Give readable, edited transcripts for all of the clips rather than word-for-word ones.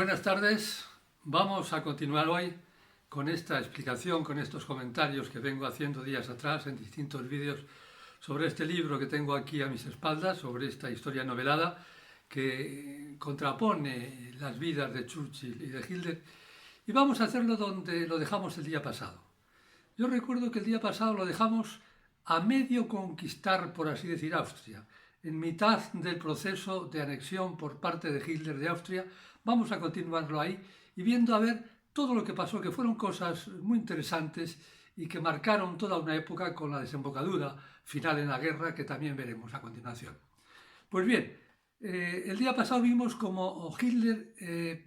Buenas tardes. Vamos a continuar hoy con esta explicación, con estos comentarios que vengo haciendo días atrás en distintos vídeos sobre este libro que tengo aquí a mis espaldas, sobre esta historia novelada que contrapone las vidas de Churchill y de Hitler. Y vamos a hacerlo donde lo dejamos el día pasado. Yo recuerdo que el día pasado lo dejamos a medio conquistar, por así decir, Austria. En mitad del proceso de anexión por parte de Hitler de Austria, vamos a continuarlo ahí y viendo a ver todo lo que pasó, que fueron cosas muy interesantes y que marcaron toda una época con la desembocadura final en la guerra, que también veremos a continuación. Pues bien, el día pasado vimos cómo Hitler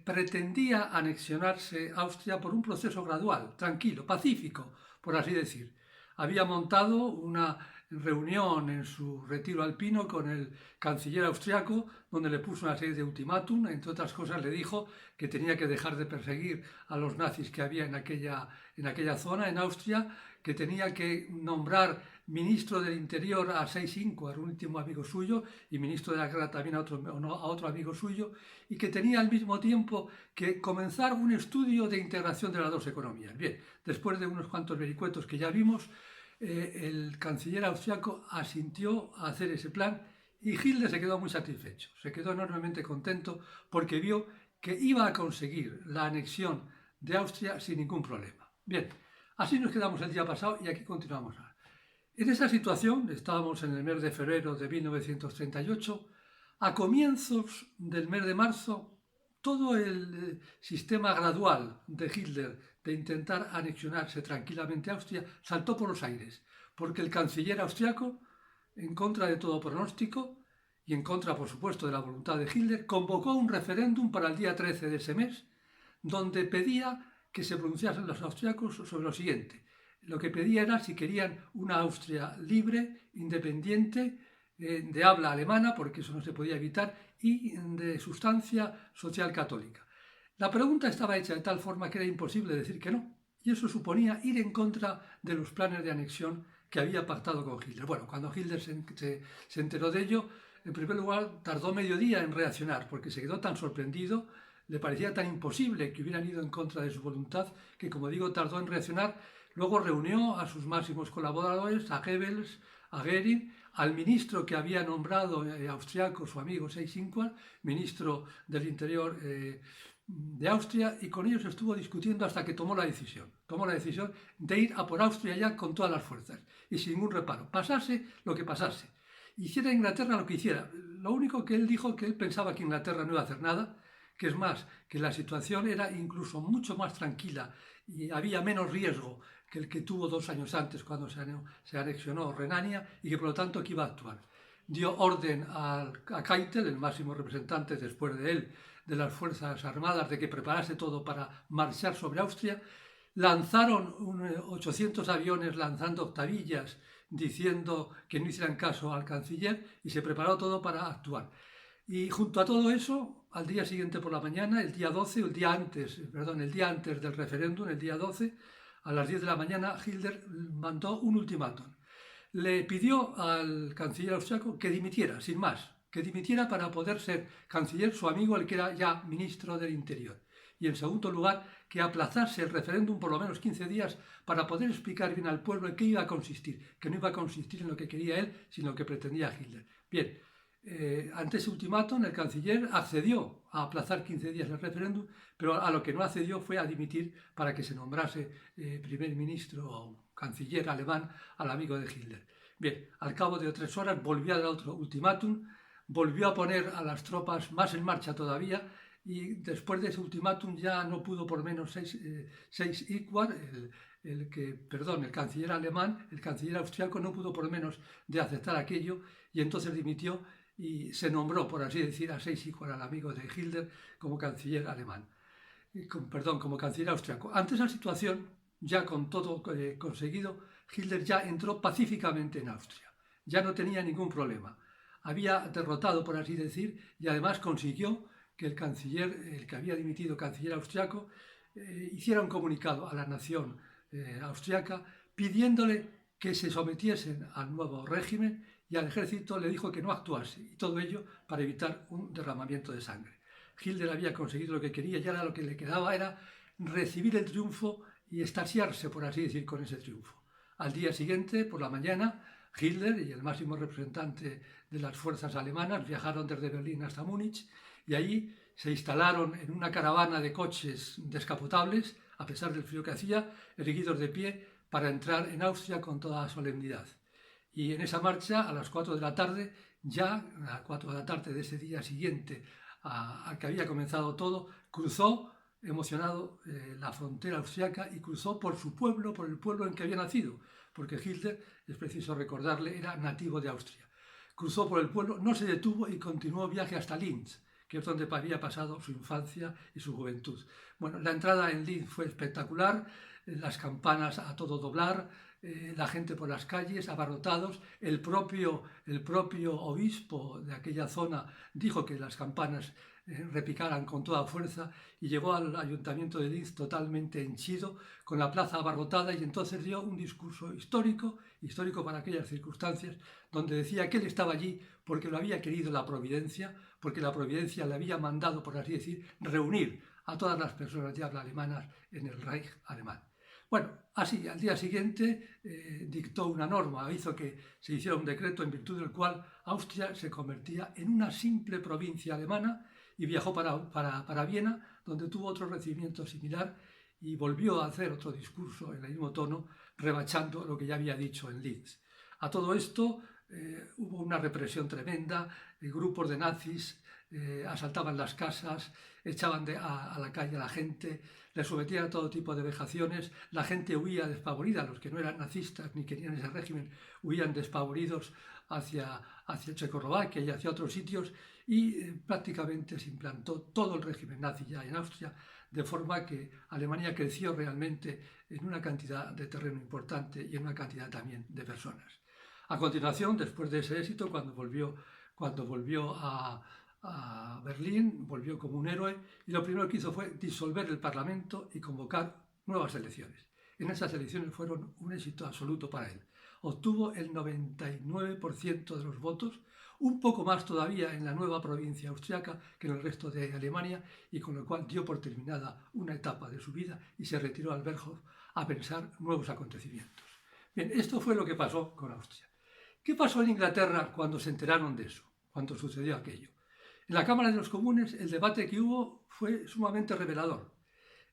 pretendía anexionarse Austria por un proceso gradual, tranquilo, pacífico, por así decir. Había montado una reunión en su retiro alpino con el canciller austriaco, donde le puso una serie de ultimátum. Entre otras cosas le dijo que tenía que dejar de perseguir a los nazis que había en aquella zona, en Austria, que tenía que nombrar ministro del Interior a Seyss-Inquart, un último amigo suyo, y ministro de la Guerra también a otro amigo suyo, y que tenía al mismo tiempo que comenzar un estudio de integración de las dos economías. Bien, después de unos cuantos vericuetos que ya vimos, el canciller austriaco asintió a hacer ese plan y Hitler se quedó muy satisfecho, se quedó enormemente contento porque vio que iba a conseguir la anexión de Austria sin ningún problema. Bien, así nos quedamos el día pasado y aquí continuamos ahora. En esa situación, estábamos en el mes de febrero de 1938, a comienzos del mes de marzo, todo el sistema gradual de Hitler de intentar anexionarse tranquilamente a Austria saltó por los aires, porque el canciller austriaco, en contra de todo pronóstico y en contra, por supuesto, de la voluntad de Hitler, convocó un referéndum para el día 13 de ese mes, donde pedía que se pronunciasen los austriacos sobre lo siguiente. Lo que pedía era si querían una Austria libre, independiente, de habla alemana, porque eso no se podía evitar, y de sustancia social católica. La pregunta estaba hecha de tal forma que era imposible decir que no, y eso suponía ir en contra de los planes de anexión que había pactado con Hitler. Bueno, cuando Hitler se enteró de ello, en primer lugar tardó medio día en reaccionar, porque se quedó tan sorprendido, le parecía tan imposible que hubieran ido en contra de su voluntad, que como digo, tardó en reaccionar. Luego reunió a sus máximos colaboradores, a Goebbels, a Goering, al ministro que había nombrado austriaco, su amigo Seyss-Inquart, ministro del Interior de Austria, y con ellos estuvo discutiendo hasta que tomó la decisión de ir a por Austria ya con todas las fuerzas y sin ningún reparo, pasase lo que pasase, hiciera Inglaterra lo que hiciera. Lo único que él dijo, que él pensaba que Inglaterra no iba a hacer nada, que es más, que la situación era incluso mucho más tranquila y había menos riesgo que el que tuvo 2 años antes cuando se anexionó Renania, y que por lo tanto que iba a actuar. Dio orden a Keitel, el máximo representante después de él de las Fuerzas Armadas, de que preparase todo para marchar sobre Austria. Lanzaron 800 aviones lanzando octavillas diciendo que no hicieran caso al canciller, y se preparó todo para actuar. Y junto a todo eso, al día siguiente por la mañana, el día antes del referéndum, el día 12, a las 10 de la mañana, Hitler mandó un ultimátum. Le pidió al canciller austriaco que dimitiera, sin más, que dimitiera para poder ser canciller su amigo, el que era ya ministro del Interior. Y en segundo lugar, que aplazase el referéndum por lo menos 15 días para poder explicar bien al pueblo en qué iba a consistir, que no iba a consistir en lo que quería él, sino en lo que pretendía Hitler. Bien, ante ese ultimátum, el canciller accedió a aplazar 15 días el referéndum, pero a lo que no accedió fue a dimitir para que se nombrase primer ministro o canciller alemán al amigo de Hitler. Bien, al cabo de 3 horas volvió a dar otro ultimátum, volvió a poner a las tropas más en marcha todavía, y después de ese ultimátum ya no pudo por menos Seyss-Inquart, el canciller alemán, el canciller austriaco no pudo por menos de aceptar aquello, y entonces dimitió y se nombró, por así decir, a Seyss-Inquart, al amigo de Hitler, como canciller alemán, como canciller austriaco. Ante esa situación, ya con todo conseguido, Hitler ya entró pacíficamente en Austria, ya no tenía ningún problema. Había derrotado, por así decir, y además consiguió que el canciller, el que había dimitido canciller austriaco, hiciera un comunicado a la nación austriaca pidiéndole que se sometiesen al nuevo régimen, y al ejército le dijo que no actuase, y todo ello para evitar un derramamiento de sangre. Hitler había conseguido lo que quería y ahora lo que le quedaba era recibir el triunfo y extasiarse, por así decir, con ese triunfo. Al día siguiente, por la mañana, Hitler y el máximo representante de las fuerzas alemanas viajaron desde Berlín hasta Múnich y allí se instalaron en una caravana de coches descapotables, a pesar del frío que hacía, erguidos de pie, para entrar en Austria con toda solemnidad. Y en esa marcha, a las 4 de la tarde, ya a las 4 de la tarde de ese día siguiente al que había comenzado todo, cruzó emocionado la frontera austriaca y cruzó por su pueblo, por el pueblo en que había nacido, porque Hitler, es preciso recordarle, era nativo de Austria. Cruzó por el pueblo, no se detuvo y continuó viaje hasta Linz, que es donde había pasado su infancia y su juventud. Bueno, la entrada en Linz fue espectacular, las campanas a todo doblar, la gente por las calles, abarrotados. El propio obispo de aquella zona dijo que las campanas repicaran con toda fuerza y llegó al ayuntamiento de Linz totalmente henchido, con la plaza abarrotada, y entonces dio un discurso histórico para aquellas circunstancias, donde decía que él estaba allí porque lo había querido la providencia, porque la providencia le había mandado, por así decir, reunir a todas las personas de habla alemanas en el Reich alemán. Bueno, así, al día siguiente dictó una norma, hizo que se hiciera un decreto en virtud del cual Austria se convertía en una simple provincia alemana y viajó para Viena, donde tuvo otro recibimiento similar y volvió a hacer otro discurso en el mismo tono, rebachando lo que ya había dicho en Linz. A todo esto hubo una represión tremenda, grupos de nazis asaltaban las casas, echaban a la calle a la gente, les sometían a todo tipo de vejaciones, la gente huía despavorida, los que no eran nazistas ni querían ese régimen, huían despavoridos hacia Checoslovaquia y hacia otros sitios, y prácticamente se implantó todo el régimen nazi ya en Austria, de forma que Alemania creció realmente en una cantidad de terreno importante y en una cantidad también de personas. A continuación, después de ese éxito, cuando volvió a Berlín, volvió como un héroe, y lo primero que hizo fue disolver el Parlamento y convocar nuevas elecciones. En esas elecciones fueron un éxito absoluto para él. Obtuvo el 99% de los votos, un poco más todavía en la nueva provincia austriaca que en el resto de Alemania, y con lo cual dio por terminada una etapa de su vida y se retiró al Berghof a pensar nuevos acontecimientos. Bien, esto fue lo que pasó con Austria. ¿Qué pasó en Inglaterra cuando se enteraron de eso, cuando sucedió aquello? En la Cámara de los Comunes el debate que hubo fue sumamente revelador.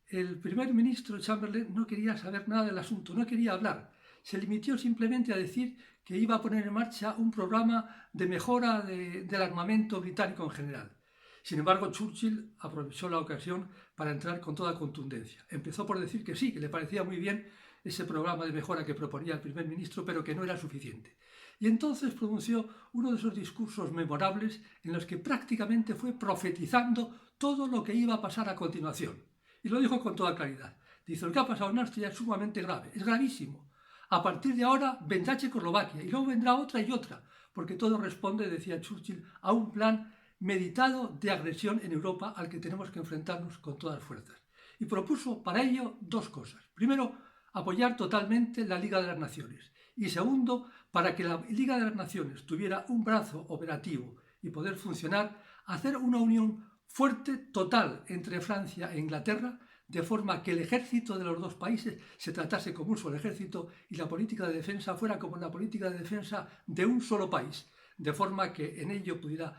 El primer ministro Chamberlain no quería saber nada del asunto, no quería hablar. Se limitó simplemente a decir que iba a poner en marcha un programa de mejora del armamento británico en general. Sin embargo, Churchill aprovechó la ocasión para entrar con toda contundencia. Empezó por decir que sí, que le parecía muy bien ese programa de mejora que proponía el primer ministro, pero que no era suficiente. Y entonces pronunció uno de esos discursos memorables en los que prácticamente fue profetizando todo lo que iba a pasar a continuación. Y lo dijo con toda claridad. Dice, lo que ha pasado en Austria es sumamente grave, es gravísimo. A partir de ahora vendrá Checoslovaquia y luego vendrá otra y otra, porque todo responde, decía Churchill, a un plan meditado de agresión en Europa al que tenemos que enfrentarnos con todas fuerzas. Y propuso para ello dos cosas. Primero, apoyar totalmente la Liga de las Naciones. Y segundo, para que la Liga de las Naciones tuviera un brazo operativo y poder funcionar, hacer una unión fuerte, total, entre Francia e Inglaterra, de forma que el ejército de los dos países se tratase como un solo ejército y la política de defensa fuera como la política de defensa de un solo país, de forma que en ello pudiera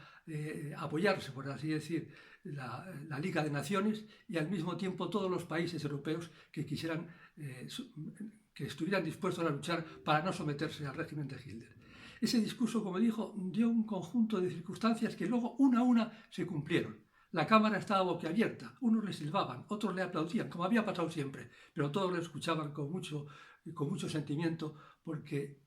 apoyarse, por así decir, la Liga de Naciones y al mismo tiempo todos los países europeos que quisieran que estuvieran dispuestos a luchar para no someterse al régimen de Hitler. Ese discurso, como dijo, dio un conjunto de circunstancias que luego una a una se cumplieron. La Cámara estaba boquiabierta, unos le silbaban, otros le aplaudían, como había pasado siempre, pero todos le escuchaban con mucho sentimiento porque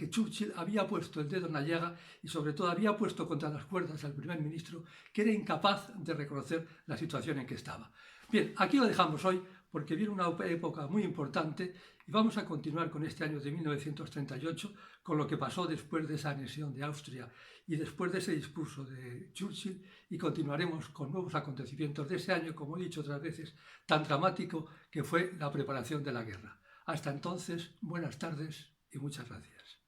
Churchill había puesto el dedo en la llaga y sobre todo había puesto contra las cuerdas al primer ministro, que era incapaz de reconocer la situación en que estaba. Bien, aquí lo dejamos hoy porque viene una época muy importante y vamos a continuar con este año de 1938, con lo que pasó después de esa anexión de Austria y después de ese discurso de Churchill, y continuaremos con nuevos acontecimientos de ese año, como he dicho otras veces, tan dramático que fue la preparación de la guerra. Hasta entonces, buenas tardes y muchas gracias.